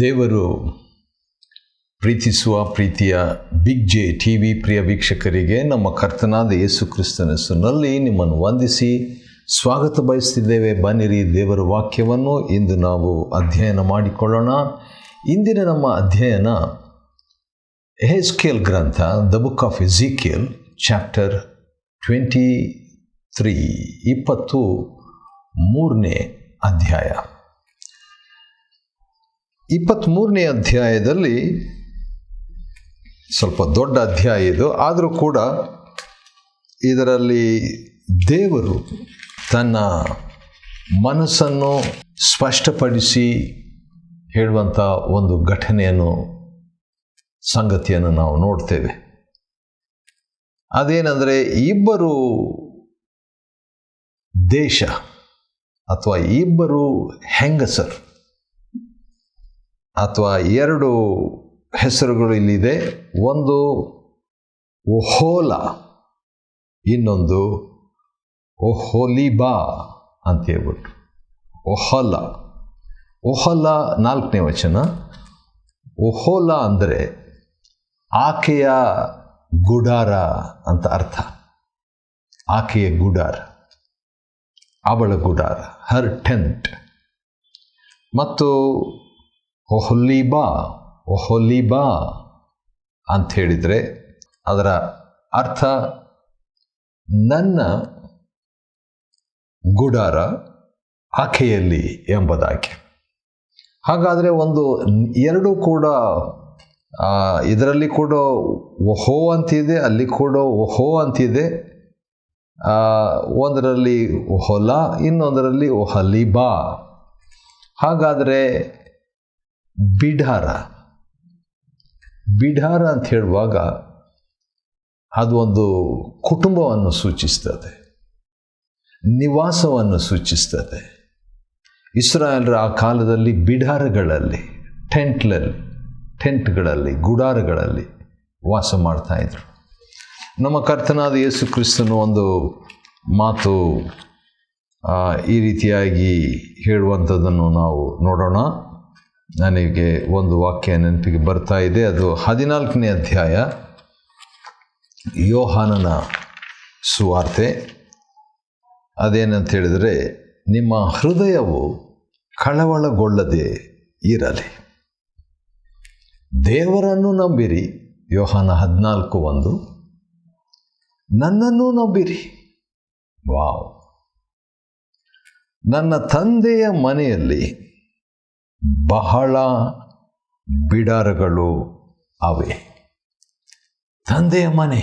ದೇವರು ಪ್ರೀತಿಸುವ ಪ್ರೀತಿಯ ಬಿಗ್ ಜೆ ಟಿ ವಿ ಪ್ರಿಯ ವೀಕ್ಷಕರಿಗೆ ನಮ್ಮ ಕರ್ತನಾದ ಯೇಸು ಕ್ರಿಸ್ತನ ಹೆಸರಿನಲ್ಲಿ ನಿಮ್ಮನ್ನು ವಂದಿಸಿ ಸ್ವಾಗತ ಬಯಸ್ತಿದ್ದೇವೆ. ಬನ್ನಿರಿ, ದೇವರ ವಾಕ್ಯವನ್ನು ಇಂದು ನಾವು ಅಧ್ಯಯನ ಮಾಡಿಕೊಳ್ಳೋಣ. ಇಂದಿನ ನಮ್ಮ ಅಧ್ಯಯನ ಎಹೆಜ್ಕೇಲ್ ಗ್ರಂಥ, ದ ಬುಕ್ ಆಫ್ ಎಜಿಕಿಯಲ್, ಚಾಪ್ಟರ್ 23, 23ನೇ ಅಧ್ಯಾಯ. 23ನೇ ಅಧ್ಯಾಯದಲ್ಲಿ ಸ್ವಲ್ಪ ದೊಡ್ಡ ಅಧ್ಯಾಯ ಇದು, ಆದರೂ ಕೂಡ ಇದರಲ್ಲಿ ದೇವರು ತನ್ನ ಮನಸ್ಸನ್ನು ಸ್ಪಷ್ಟಪಡಿಸಿ ಹೇಳುವಂಥ ಒಂದು ಸಂಗತಿಯನ್ನು ನಾವು ನೋಡ್ತೇವೆ. ಅದೇನೆಂದರೆ, ಇಬ್ಬರು ದೇಶ ಅಥವಾ ಇಬ್ಬರು ಹೆಂಗಸರು ಅಥವಾ ಎರಡು ಹೆಸರುಗಳು ಇಲ್ಲಿದೆ. ಒಂದು ಒಹೋಲ, ಇನ್ನೊಂದು ಒಹೋಲಿಬಾ ಅಂತ ಹೇಳ್ಬಿಟ್ಟು. ಒಹೋಲ 4ನೇ ವಚನ. ಒಹೋಲ ಅಂದರೆ ಆಕೆಯ ಗುಡಾರ ಅಂತ ಅರ್ಥ. ಆಕೆಯ ಗುಡಾರ, ಅವಳ ಗುಡಾರ, ಹರ್ ಟೆಂಟ್. ಮತ್ತು ಒಹೋಲಿಬಾ ಅಂತ ಹೇಳಿದರೆ ಅದರ ಅರ್ಥ ನನ್ನ ಗುಡಾರ ಆಕೆಯಲ್ಲಿ ಎಂಬುದಾಗಿ. ಹಾಗಾದರೆ ಎರಡು ಕೂಡ ಇದರಲ್ಲಿ ಕೂಡ ಒಹೋ ಅಂತಿದೆ, ಅಲ್ಲಿ ಕೂಡ ಒಹೋ ಅಂತಿದೆ. ಒಂದರಲ್ಲಿ ಒಹೋಲ, ಇನ್ನೊಂದರಲ್ಲಿ ಒಹೋಲಿಬಾ. ಹಾಗಾದರೆ ಬಿಡಾರ ಅಂತ ಹೇಳುವಾಗ ಅದು ಒಂದು ಕುಟುಂಬವನ್ನು ಸೂಚಿಸ್ತದೆ, ನಿವಾಸವನ್ನು ಸೂಚಿಸ್ತದೆ. ಇಸ್ರಾಯೇಲರ ಆ ಕಾಲದಲ್ಲಿ ಬಿಡಾರಗಳಲ್ಲಿ, ಟೆಂಟ್ಗಳಲ್ಲಿ, ಗುಡಾರಗಳಲ್ಲಿ ವಾಸ ಮಾಡ್ತಾಯಿದ್ರು. ನಮ್ಮ ಕರ್ತನಾದ ಯೇಸು ಕ್ರಿಸ್ತನು ಒಂದು ಮಾತು ಈ ರೀತಿಯಾಗಿ ಹೇಳುವಂಥದ್ದನ್ನು ನಾವು ನೋಡೋಣ. ನನಗೆ ಒಂದು ವಾಕ್ಯ ನೆನಪಿಗೆ ಬರ್ತಾ ಇದೆ. ಅದು 14ನೇ ಅಧ್ಯಾಯ, ಯೋಹಾನನ ಸುವಾರ್ತೆ. ಅದೇನಂತ ಹೇಳಿದರೆ, ನಿಮ್ಮ ಹೃದಯವು ಕಳವಳಗೊಳ್ಳದೆ ಇರಲಿ, ದೇವರನ್ನು ನಂಬಿರಿ. ಯೋಹಾನ 14:1. ನನ್ನನ್ನು ನಂಬಿರಿ. ವಾವ್! ನನ್ನ ತಂದೆಯ ಮನೆಯಲ್ಲಿ ಬಹಳ ಬಿಡಾರಗಳು ಅವೆ. ತಂದೆಯ ಮನೆ,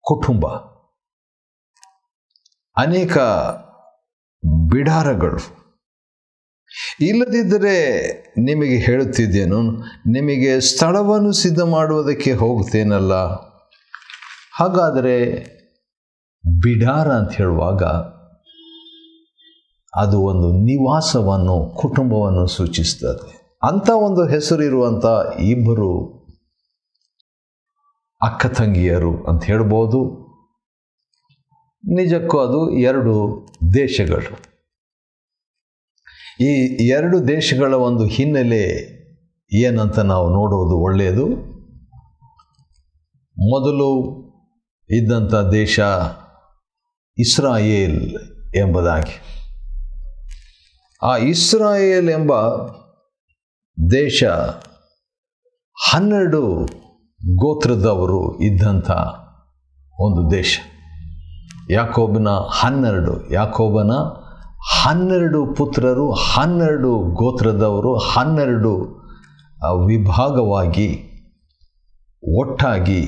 ಕುಟುಂಬ, ಅನೇಕ ಬಿಡಾರಗಳು. ಇಲ್ಲದಿದ್ದರೆ ನಿಮಗೆ ಹೇಳುತ್ತಿದ್ದೇನು, ನಿಮಗೆ ಸ್ಥಳವನ್ನು ಸಿದ್ಧ ಮಾಡುವುದಕ್ಕೆ ಹೋಗ್ತೇನಲ್ಲ. ಹಾಗಾದರೆ ಬಿಡಾರ ಅಂತ ಹೇಳುವಾಗ ಅದು ಒಂದು ನಿವಾಸವನ್ನು, ಕುಟುಂಬವನ್ನು ಸೂಚಿಸ್ತದೆ. ಅಂಥ ಒಂದು ಹೆಸರಿರುವಂಥ ಇಬ್ಬರು ಅಕ್ಕ ತಂಗಿಯರು ಅಂತ ಹೇಳ್ಬೋದು. ನಿಜಕ್ಕೂ ಅದು ಎರಡು ದೇಶಗಳು. ಈ ಎರಡು ದೇಶಗಳ ಒಂದು ಹಿನ್ನೆಲೆ ಏನಂತ ನಾವು ನೋಡುವುದು ಒಳ್ಳೆಯದು. ಮೊದಲು ಇದ್ದಂಥ ದೇಶ ಇಸ್ರಾಯೇಲ್ ಎಂಬುದಾಗಿ. ಆ ಇಸ್ರಾಯೇಲ್ ಎಂಬ ದೇಶ 12 ಗೋತ್ರದವರು ಇದ್ದಂಥ ಒಂದು ದೇಶ. ಯಾಕೋಬನ 12 ಪುತ್ರರು, 12 ಗೋತ್ರದವರು, 12 ವಿಭಾಗವಾಗಿ ಒಟ್ಟಾಗಿ,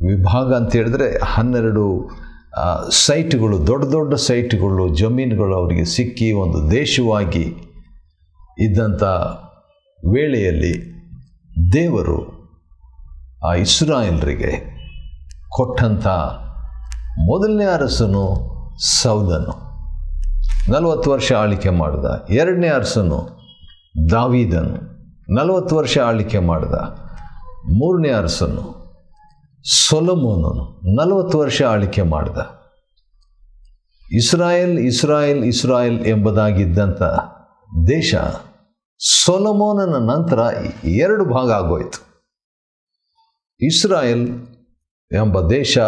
ವಿಭಾಗ ಅಂತ ಹೇಳಿದ್ರೆ 12 ಸೈಟ್ಗಳು, ದೊಡ್ಡ ದೊಡ್ಡ ಸೈಟ್ಗಳು, ಜಮೀನುಗಳು ಅವರಿಗೆ ಸಿಕ್ಕಿ ಒಂದು ದೇಶವಾಗಿ ಇದ್ದಂಥ ವೇಳೆಯಲ್ಲಿ ದೇವರು ಆ ಇಸ್ರಾಯೇಲರಿಗೆ ಕೊಟ್ಟಂಥ ಮೊದಲನೇ ಅರಸನು ಸೌಲನು, 40 ವರ್ಷ ಆಳ್ವಿಕೆ ಮಾಡಿದ. ಎರಡನೇ ಅರಸನು ದಾವೀದನು, 40 ವರ್ಷ ಆಳ್ವಿಕೆ ಮಾಡಿದ. ಮೂರನೇ ಅರಸನು ಸೊಲೊಮೋನನು, 40 ವರ್ಷ ಆಳ್ವಿಕೆ ಮಾಡಿದ. ಇಸ್ರಾಯೇಲ್ ಎಂಬುದಾಗಿದ್ದಂಥ ದೇಶ ಸೊಲೊಮೋನನ ನಂತರ 2 ಭಾಗ ಆಗೋಯ್ತು. ಇಸ್ರಾಯೇಲ್ ಎಂಬ ದೇಶ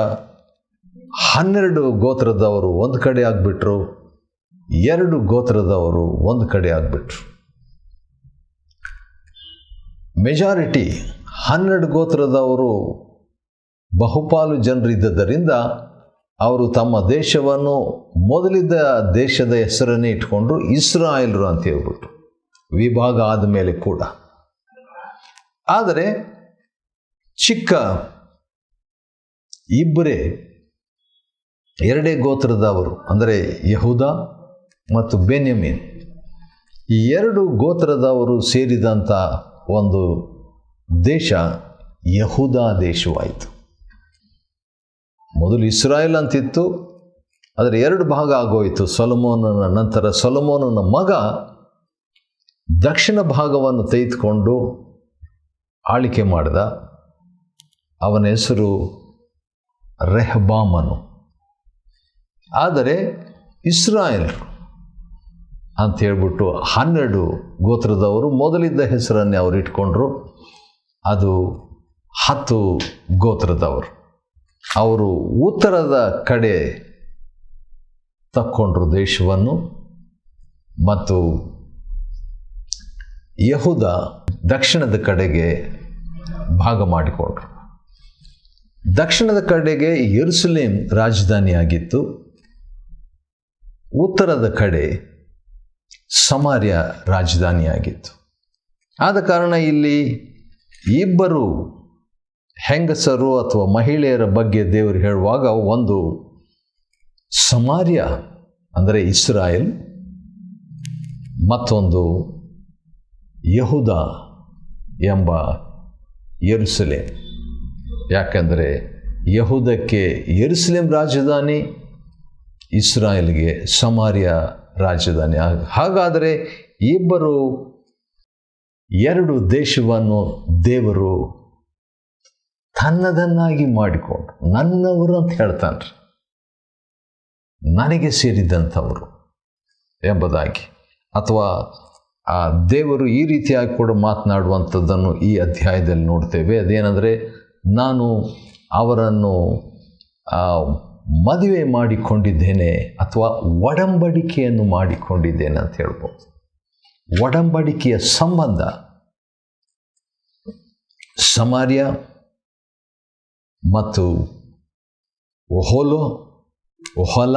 12 ಗೋತ್ರದವರು ಒಂದು ಕಡೆ ಆಗಿಬಿಟ್ರು, 2 ಗೋತ್ರದವರು ಒಂದು ಕಡೆ ಆಗಿಬಿಟ್ರು. ಮೆಜಾರಿಟಿ 12 ಗೋತ್ರದವರು ಬಹುಪಾಲು ಜನರಿದ್ದರಿಂದ ಅವರು ತಮ್ಮ ದೇಶವನ್ನು ಮೊದಲಿದ್ದ ದೇಶದ ಹೆಸರನ್ನೇ ಇಟ್ಕೊಂಡ್ರು, ಇಸ್ರಾಯೇಲರು ಅಂತ ಹೇಳ್ಬಿಟ್ಟು. ವಿಭಾಗ ಆದಮೇಲೆ ಕೂಡ ಆದರೆ ಚಿಕ್ಕ 2 ಗೋತ್ರದವರು ಅಂದರೆ ಯೆಹೂದ ಮತ್ತು ಬೆನ್ಯಾಮೀನ್, ಈ 2 ಗೋತ್ರದವರು ಸೇರಿದಂಥ ಒಂದು ದೇಶ ಯೆಹೂದ ದೇಶವಾಯಿತು. ಮೊದಲು ಇಸ್ರಾಯೇಲ್ ಅಂತಿತ್ತು, ಆದರೆ 2 ಭಾಗ ಆಗೋಯಿತು ಸೊಲೊಮೋನನ ನಂತರ. ಸೊಲೊಮೋನನ ಮಗ ದಕ್ಷಿಣ ಭಾಗವನ್ನು ತೆಗೆದುಕೊಂಡು ಆಳಿಕೆ ಮಾಡಿದ. ಅವನ ಹೆಸರು ರೆಹಬ್ಬಾಮನು. ಆದರೆ ಇಸ್ರಾಯೇಲ್ ಅಂತ ಹೇಳ್ಬಿಟ್ಟು 12 ಗೋತ್ರದವರು ಮೊದಲಿದ್ದ ಹೆಸರನ್ನೇ ಅವರು ಇಟ್ಕೊಂಡ್ರು. ಅದು 10 ಗೋತ್ರದವರು. ಅವರು ಉತ್ತರದ ಕಡೆ ತಕ್ಕೊಂಡ್ರು ದೇಶವನ್ನು, ಮತ್ತು ಯೆಹೂದ ದಕ್ಷಿಣದ ಕಡೆಗೆ ಭಾಗ ಮಾಡಿಕೊಂಡ್ರು. ದಕ್ಷಿಣದ ಕಡೆಗೆ ಯೆರೂಸಲೇಮ್ ರಾಜಧಾನಿಯಾಗಿತ್ತು, ಉತ್ತರದ ಕಡೆ ಸಮಾರ್ಯ ರಾಜಧಾನಿಯಾಗಿತ್ತು. ಆದ ಕಾರಣ ಇಲ್ಲಿ 2 ಹೆಂಗಸರು ಅಥವಾ ಮಹಿಳೆಯರ ಬಗ್ಗೆ ದೇವರು ಹೇಳುವಾಗ, ಒಂದು ಸಮಾರ್ಯ ಅಂದರೆ ಇಸ್ರಾಯೇಲ್, ಮತ್ತೊಂದು ಯೆಹೂದ ಎಂಬ ಯೆರೂಸಲೇಮ್. ಯಾಕೆಂದರೆ ಯೆಹೂದಕ್ಕೆ ಯೆರೂಸಲೇಮ್ ರಾಜಧಾನಿ, ಇಸ್ರಾಯೇಲ್ಗೆ ಸಮಾರ್ಯ ರಾಜಧಾನಿ. ಹಾಗಾದರೆ 2 ದೇಶವನ್ನು ದೇವರು ತನ್ನದನ್ನಾಗಿ ಮಾಡಿಕೊಂಡು ನನ್ನವರು ಅಂತ ಹೇಳ್ತಾನ್ರಿ, ನನಗೆ ಸೇರಿದಂಥವರು ಎಂಬುದಾಗಿ. ಅಥವಾ ಆ ದೇವರು ಈ ರೀತಿಯಾಗಿ ಕೂಡ ಮಾತನಾಡುವಂಥದ್ದನ್ನು ಈ ಅಧ್ಯಾಯದಲ್ಲಿ ನೋಡ್ತೇವೆ. ಅದೇನೆಂದರೆ, ನಾನು ಅವರನ್ನು ಮದುವೆ ಮಾಡಿಕೊಂಡಿದ್ದೇನೆ ಅಥವಾ ಒಡಂಬಡಿಕೆಯನ್ನು ಮಾಡಿಕೊಂಡಿದ್ದೇನೆ ಅಂತ ಹೇಳ್ಬೋದು. ಒಡಂಬಡಿಕೆಯ ಸಂಬಂಧ ಸಮಾರ್ಯ ಮತ್ತು ಒಹೊಲ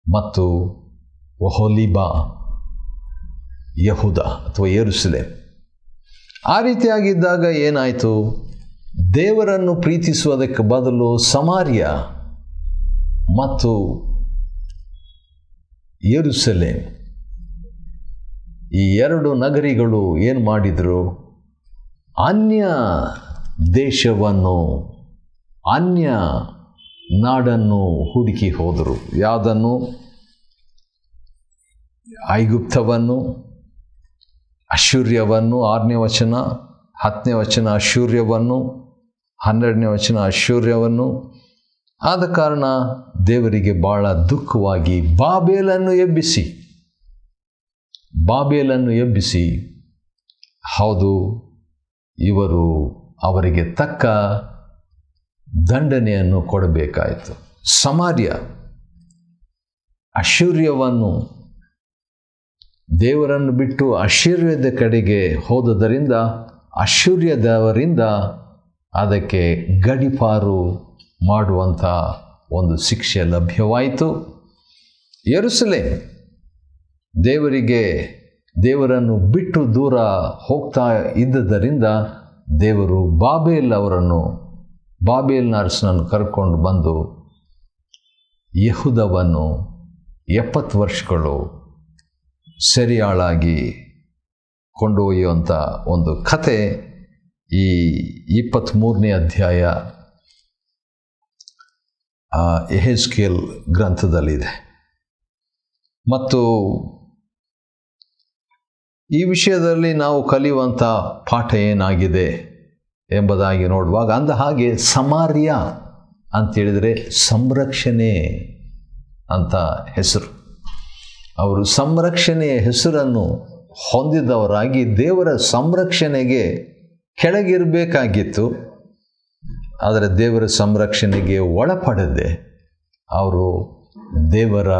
ಮತ್ತು ಒಹೊಲಿಬಾ ಯೆಹೂದ ಅಥವಾ ಯೆರೂಸಲೇಮ್. ಆ ರೀತಿಯಾಗಿದ್ದಾಗ ಏನಾಯಿತು, ದೇವರನ್ನು ಪ್ರೀತಿಸುವುದಕ್ಕೆ ಬದಲು ಸಮಾರ್ಯ ಮತ್ತು ಯೆರೂಸಲೇಮ್ ಈ 2 ನಗರಿಗಳು ಏನು ಮಾಡಿದರು, ಅನ್ಯ ದೇಶವನ್ನು, ಅನ್ಯ ನಾಡನ್ನು ಹುಡುಕಿ ಹೋದರು. ಯಾವುದನ್ನು? ಐಗುಪ್ತವನ್ನು, ಅಶ್ಶೂರ್ಯವನ್ನು. 6ನೇ ವಚನ, 10ನೇ ವಚನ ಅಶ್ಶೂರ್ಯವನ್ನು, 12ನೇ ವಚನ ಅಶ್ಶೂರ್ಯವನ್ನು. ಆದ ಕಾರಣ ದೇವರಿಗೆ ಭಾಳ ದುಃಖವಾಗಿ ಬಾಬೇಲನ್ನು ಎಬ್ಬಿಸಿ, ಹೌದು, ಇವರು ಅವರಿಗೆ ತಕ್ಕ ದಂಡನೆಯನ್ನು ಕೊಡಬೇಕಾಯಿತು. ಸಮಾರ್ಯ ಅಶ್ಶೂರ್ಯವನ್ನು, ದೇವರನ್ನು ಬಿಟ್ಟು ಅಶ್ಶೂರ್ಯದ ಕಡೆಗೆ ಹೋದುದರಿಂದ ಅಶ್ಶೂರ್ಯದವರಿಂದ ಅದಕ್ಕೆ ಗಡೀಪಾರು ಮಾಡುವಂಥ ಒಂದು ಶಿಕ್ಷೆ ಲಭ್ಯವಾಯಿತು. ಯೆರೂಸಲೇಮ್ ದೇವರನ್ನು ಬಿಟ್ಟು ದೂರ ಹೋಗ್ತಾ ಇದ್ದುದರಿಂದ ದೇವರು ಬಾಬೇಲ್ನ ಅರಸನನ್ನು ಕರ್ಕೊಂಡು ಬಂದು ಯೆಹೂದವನ್ನು 70 ವರ್ಷಗಳು ಸೆರೆಯಾಳಾಗಿ ಕೊಂಡೊಯ್ಯುವಂಥ ಒಂದು ಕತೆ ಈ 23ನೇ ಅಧ್ಯಾಯ ಯೆಹೆಜ್ಕೇಲ್ ಗ್ರಂಥದಲ್ಲಿದೆ. ಮತ್ತು ಈ ವಿಷಯದಲ್ಲಿ ನಾವು ಕಲಿಯುವಂಥ ಪಾಠ ಏನಾಗಿದೆ ಎಂಬುದಾಗಿ ನೋಡುವಾಗ, ಅಂದ ಹಾಗೆ ಸಮಾರ್ಯ ಅಂತೇಳಿದರೆ ಸಂರಕ್ಷಣೆ ಅಂತ ಹೆಸರು. ಅವರು ಸಂರಕ್ಷಣೆಯ ಹೆಸರನ್ನು ಹೊಂದಿದವರಾಗಿ ದೇವರ ಸಂರಕ್ಷಣೆಗೆ ಕೆಳಗಿರಬೇಕಾಗಿತ್ತು. ಆದರೆ ದೇವರ ಸಂರಕ್ಷಣೆಗೆ ಒಳಪಡದೆ ಅವರು ದೇವರ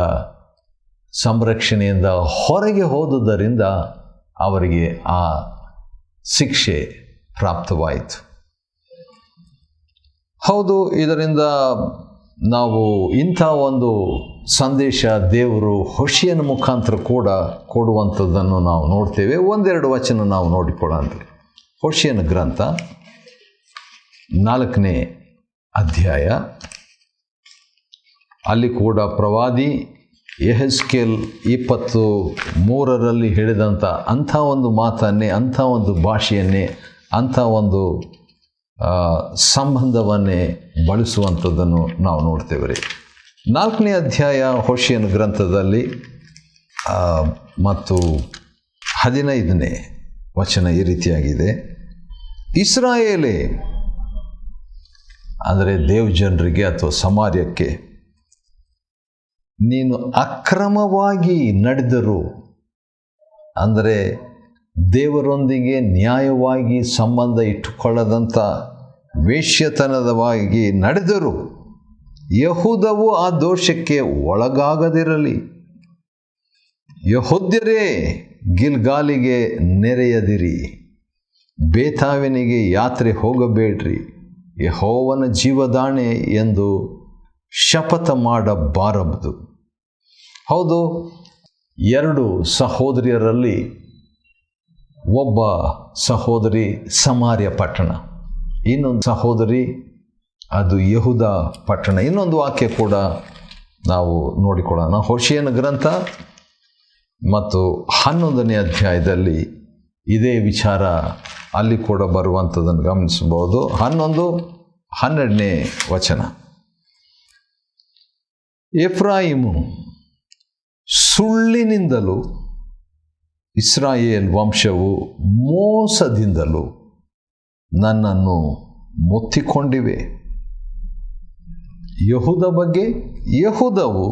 ಸಂರಕ್ಷಣೆಯಿಂದ ಹೊರಗೆ ಹೋದುದರಿಂದ ಅವರಿಗೆ ಆ ಶಿಕ್ಷೆ ಪ್ರಾಪ್ತವಾಯಿತು. ಹೌದು, ಇದರಿಂದ ನಾವು ಇಂಥ ಒಂದು ಸಂದೇಶ ದೇವರು ಹೋಶಿಯನ ಮುಖಾಂತರ ಕೂಡ ಕೊಡುವಂಥದ್ದನ್ನು ನಾವು ನೋಡ್ತೇವೆ. ಒಂದೆರಡು ವಚನ ನಾವು ನೋಡಿಕೊಳ್ಳೋಣ. ಹೋಶಿಯನ ಗ್ರಂಥ 4ನೇ ಅಧ್ಯಾಯ. ಅಲ್ಲಿ ಕೂಡ ಪ್ರವಾದಿ ಯೆಹೆಜ್ಕೇಲ್ 23ರಲ್ಲಿ ಹೇಳಿದಂಥ ಅಂಥ ಒಂದು ಮಾತನ್ನೇ, ಅಂಥ ಒಂದು ಭಾಷೆಯನ್ನೇ, ಅಂಥ ಒಂದು ಸಂಬಂಧವನ್ನೇ ಬಳಸುವಂಥದ್ದನ್ನು ನಾವು ನೋಡ್ತೇವೆ ರೀ. 4ನೇ ಅಧ್ಯಾಯ ಹೋಶಿಯನ ಗ್ರಂಥದಲ್ಲಿ ಮತ್ತು 15ನೇ ವಚನ ಈ ರೀತಿಯಾಗಿದೆ. ಇಸ್ರಾಯೇಲೇ, ಅಂದರೆ ದೇವಜನರಿಗೆ ಅಥವಾ ಸಮಾರ್ಯಕ್ಕೆ, ನೀನು ಅಕ್ರಮವಾಗಿ ನಡೆದರು, ಅಂದರೆ ದೇವರೊಂದಿಗೆ ನ್ಯಾಯವಾಗಿ ಸಂಬಂಧ ಇಟ್ಟುಕೊಳ್ಳದಂಥ ವೇಶ್ಯತನದವಾಗಿ ನಡೆದರು, ಯಹೂದವು ಆ ದೋಷಕ್ಕೆ ಒಳಗಾಗದಿರಲಿ. ಯಹೂದ್ಯರೇ, ಗಿಲ್ಗಾಲಿಗೆ ನೆರೆಯದಿರಿ, ಬೇತಾವಿನಿಗೆ ಯಾತ್ರೆ ಹೋಗಬೇಡ್ರಿ, ಯೆಹೋವನ ಜೀವದಾಣೆ ಎಂದು ಶಪಥ ಮಾಡಬಾರದು. ಹೌದು, 2 ಸಹೋದರಿಯರಲ್ಲಿ ಒಬ್ಬ ಸಹೋದರಿ ಸಮಾರ್ಯ ಪಟ್ಟಣ, ಇನ್ನೊಂದು ಸಹೋದರಿ ಅದು ಯೆಹೂದ ಪಟ್ಟಣ. ಇನ್ನೊಂದು ವಾಕ್ಯ ಕೂಡ ನಾವು ನೋಡಿಕೊಳ್ಳೋಣ. ಹೋಶಿಯನ ಗ್ರಂಥ ಮತ್ತು 11ನೇ ಅಧ್ಯಾಯದಲ್ಲಿ ಇದೇ ವಿಚಾರ ಅಲ್ಲಿ ಕೂಡ ಬರುವಂಥದ್ದನ್ನು ಗಮನಿಸಬಹುದು. 11-12ನೇ ವಚನ. ಎಫ್ರಾಯಿಮು ಸುಳ್ಳಿನಿಂದಲೂ ಇಸ್ರಾಯೇಲ್ ವಂಶವು ಮೋಸದಿಂದಲೂ ನನ್ನನ್ನು ಮುತ್ತಿಕೊಂಡಿವೆ. ಯಹೂದ ಬಗ್ಗೆ, ಯಹೂದವು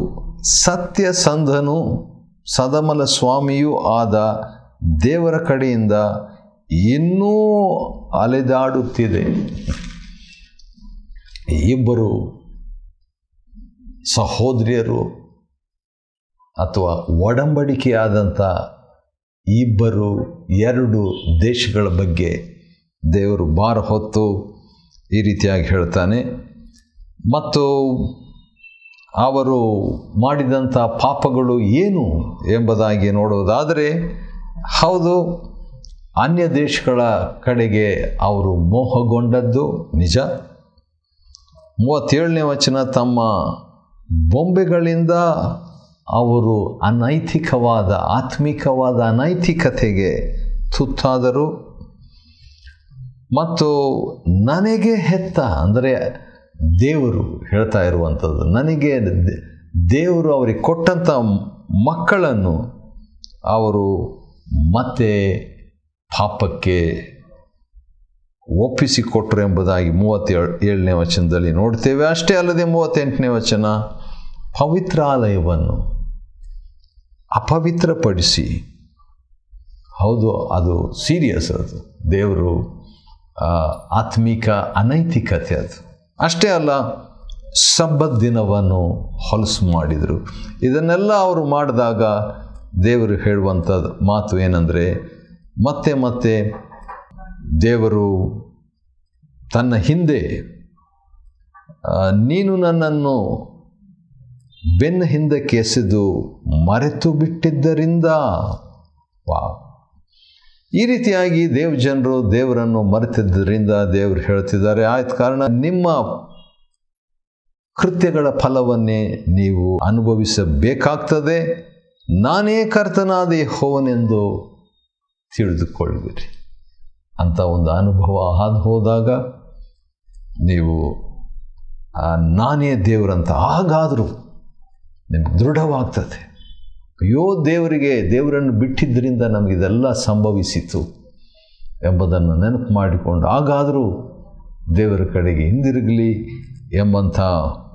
ಸತ್ಯಸಂಧನೂ ಸದಮಲ ಸ್ವಾಮಿಯೂ ಆದ ದೇವರ ಕಡೆಯಿಂದ ಇನ್ನೂ ಅಲೆದಾಡುತ್ತಿದೆ. ಇಬ್ಬರು ಸಹೋದರಿಯರು ಅಥವಾ ಒಡಂಬಡಿಕೆಯಾದಂಥ ಇಬ್ಬರು 2 ದೇಶಗಳ ಬಗ್ಗೆ ದೇವರು ಭಾರ ಹೊತ್ತು ಈ ರೀತಿಯಾಗಿ ಹೇಳ್ತಾನೆ. ಮತ್ತು ಅವರು ಮಾಡಿದಂಥ ಪಾಪಗಳು ಏನು ಎಂಬುದಾಗಿ ನೋಡುವುದಾದರೆ, ಹೌದು, ಅನ್ಯ ದೇಶಗಳ ಕಡೆಗೆ ಅವರು ಮೋಹಗೊಂಡದ್ದು ನಿಜ. 37ನೇ ವಚನ, ತಮ್ಮ ಬೊಂಬೆಗಳಿಂದ ಅವರು ಅನೈತಿಕವಾದ, ಆತ್ಮಿಕವಾದ ಅನೈತಿಕತೆಗೆ ತುತ್ತಾದರು. ಮತ್ತು ನನಗೆ ಹೆತ್ತ, ಅಂದರೆ ದೇವರು ಹೇಳ್ತಾ ಇರುವಂಥದ್ದು, ನನಗೆ ದೇವರು ಅವರಿಗೆ ಕೊಟ್ಟಂಥ ಮಕ್ಕಳನ್ನು ಅವರು ಮತ್ತೆ ಪಾಪಕ್ಕೆ ಒಪ್ಪಿಸಿಕೊಟ್ರು ಎಂಬುದಾಗಿ 37ನೇ ವಚನದಲ್ಲಿ ನೋಡ್ತೇವೆ. ಅಷ್ಟೇ ಅಲ್ಲದೆ 38ನೇ ವಚನ, ಪವಿತ್ರಾಲಯವನ್ನು ಅಪವಿತ್ರಪಡಿಸಿ, ಹೌದು, ಅದು ಸೀರಿಯಸ್, ಅದು ದೇವರು ಆತ್ಮಿಕ ಅನೈತಿಕತೆ ಅದು. ಅಷ್ಟೇ ಅಲ್ಲ, ಸಬ್ಬತ್ ದಿನವನ್ನು ಹೊಲಸು ಮಾಡಿದರು. ಇದನ್ನೆಲ್ಲ ಅವರು ಮಾಡಿದಾಗ ದೇವರು ಹೇಳುವಂಥದ್ದು ಮಾತು ಏನಂದರೆ, ಮತ್ತೆ ಮತ್ತೆ ದೇವರು ತನ್ನ ಹಿಂದೆ ನೀನು ನನ್ನನ್ನು ಬೆನ್ನ ಹಿಂದಕ್ಕೆ ಎಸೆದು ಮರೆತು ಬಿಟ್ಟಿದ್ದರಿಂದ, ಈ ರೀತಿಯಾಗಿ ಜನರು ದೇವರನ್ನು ಮರೆತಿದ್ದರಿಂದ ದೇವರು ಹೇಳ್ತಿದ್ದಾರೆ, ಆಯ್ತು, ಕಾರಣ ನಿಮ್ಮ ಕೃತ್ಯಗಳ ಫಲವನ್ನೇ ನೀವು ಅನುಭವಿಸಬೇಕಾಗ್ತದೆ, ನಾನೇ ಕರ್ತನಾದ ಯೆಹೋವನೆಂದು ತಿಳಿದುಕೊಳ್ಳಿರಿ. ಅಂತ ಒಂದು ಅನುಭವ ಹಾದು ಹೋದಾಗ ನೀವು ನಾನೇ ದೇವರಂತ ಹಾಗಾದರೂ ನಿಮ್ಗೆ ದೃಢವಾಗ್ತದೆ. ಅಯ್ಯೋ, ದೇವರನ್ನು ಬಿಟ್ಟಿದ್ದರಿಂದ ನಮಗಿದೆಲ್ಲ ಸಂಭವಿಸಿತು ಎಂಬುದನ್ನು ನೆನಪು ಮಾಡಿಕೊಂಡು ಹಾಗಾದರೂ ದೇವರ ಕಡೆಗೆ ಹಿಂದಿರುಗಲಿ ಎಂಬಂಥ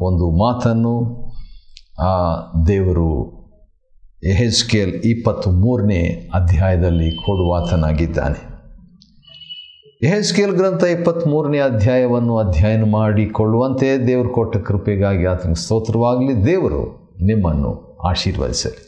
ಒಂದು ಮಾತನ್ನು ದೇವರು ಯೆಹೆಜ್ಕೇಲ್ 23ನೇ ಅಧ್ಯಾಯದಲ್ಲಿ ಕೊಡುವಾತನಾಗಿದ್ದಾನೆ. ಯೆಹೆಜ್ಕೇಲ್ ಗ್ರಂಥ 23ನೇ ಅಧ್ಯಾಯವನ್ನು ಅಧ್ಯಯನ ಮಾಡಿಕೊಳ್ಳುವಂತೆ ದೇವರು ಕೊಟ್ಟ ಕೃಪೆಗಾಗಿ ಆತನಿಗೆ ಸ್ತೋತ್ರವಾಗಲಿ. ದೇವರು ನಿಮ್ಮನ್ನು ಆಶೀರ್ವದಿಸಲಿ.